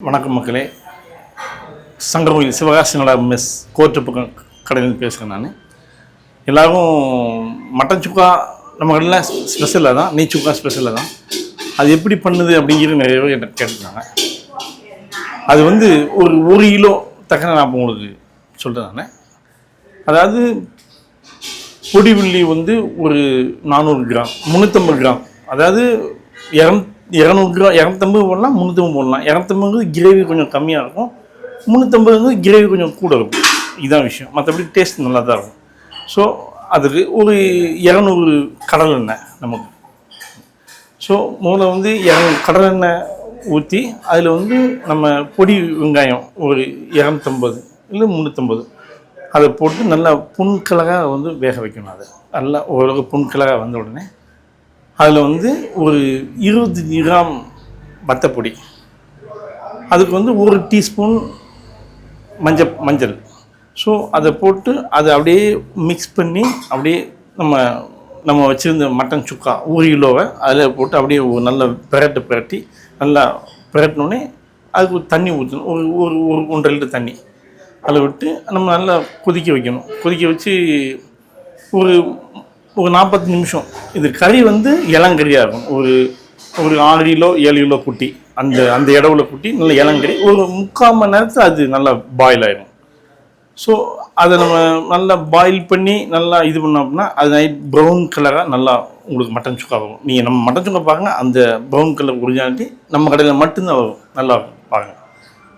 வணக்கம் மக்களே. சங்கரமொழி சிவகாசினோட mess court பக்கம் கடையில் பேசுகிறேன். நான் எல்லோரும் மட்டன் சுக்கா நம்ம கடையில் ஸ்பெஷலாக தான், நெய் சுக்கா ஸ்பெஷலாக தான். அது எப்படி பண்ணுது அப்படிங்கிறது நிறைய பேர் எனக்கு கேட்டுருக்காங்க. அது ஒரு கிலோ தக்கன நான் உங்களுக்கு சொல்கிறேன். நான் அதாவது பொடி உள்ளி ஒரு 400 கிராம் 350 கிராம், அதாவது 200 கிராம் 250 போடலாம், 350 போடலாம். 250 கிரேவி கொஞ்சம் கம்மியாக இருக்கும், 350 கிரேவி கொஞ்சம் கூட இருக்கும். இதுதான் விஷயம். மற்றபடி டேஸ்ட் நல்லா தான் இருக்கும். ஸோ அதுக்கு ஒரு 200 கடலெண்ணெய் நமக்கு. ஸோ முதல்ல 200 கடலெண்ணெய் ஊற்றி அதில் நம்ம பொடி வெங்காயம் ஒரு 250 இல்லை 350 அதை போட்டு நல்லா புண்கலகாக வேக வைக்கணும். அதை நல்லா ஓரளவுக்கு புண்கலகாக வந்த உடனே அதில் ஒரு 25 கிராம் வத்தப்பொடி, அதுக்கு 1 டீஸ்பூன் மஞ்சள். ஸோ அதை போட்டு அதை அப்படியே மிக்ஸ் பண்ணி அப்படியே நம்ம வச்சுருந்த மட்டன் சுக்கா 1 கிலோவை அதில் போட்டு அப்படியே ஒரு நல்ல பிரட்டி நல்லா பிரட்டினோடனே அதுக்கு தண்ணி ஊற்றணும். ஒரு 1.5 லிட்டர் தண்ணி அதில் விட்டு நம்ம நல்லா கொதிக்க வைக்கணும். கொதிக்க வச்சு ஒரு 45 நிமிஷம். இது கறி இளங்கறியாக இருக்கும். ஒரு 6 கிலோ 7 கிலோ குட்டி, அந்த இடவுல குட்டி நல்ல இளங்கறி. ஒரு 3/4 மணி நேரத்தில் அது நல்லா பாயில் ஆகிடும். ஸோ அதை நம்ம நல்லா பாயில் பண்ணி நல்லா இது பண்ணோம் அப்படின்னா அது நைட் ப்ரௌன் கலராக நல்லா உங்களுக்கு மட்டன் சுக்கா வரும். நீங்கள் நம்ம மட்டன் சுக்கா பாருங்கள், அந்த ப்ரௌன் கலர் ஒரிஜினாலிட்டி நம்ம கடையில் மட்டும்தான் வரும். நல்லா பாருங்கள்.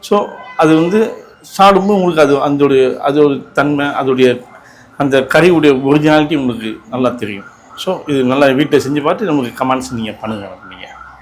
ஸோ அது சாப்பிடும்போது உங்களுக்கு அதோடைய தன்மை, அதோடைய அந்த கறியுடைய ஒரிஜினாலிட்டி உங்களுக்கு நல்லா தெரியும். ஸோ இது நல்லா வீட்டில் செஞ்சு பார்த்து நமக்கு கமெண்ட்ஸ் நீங்கள் பண்ணுங்கள்.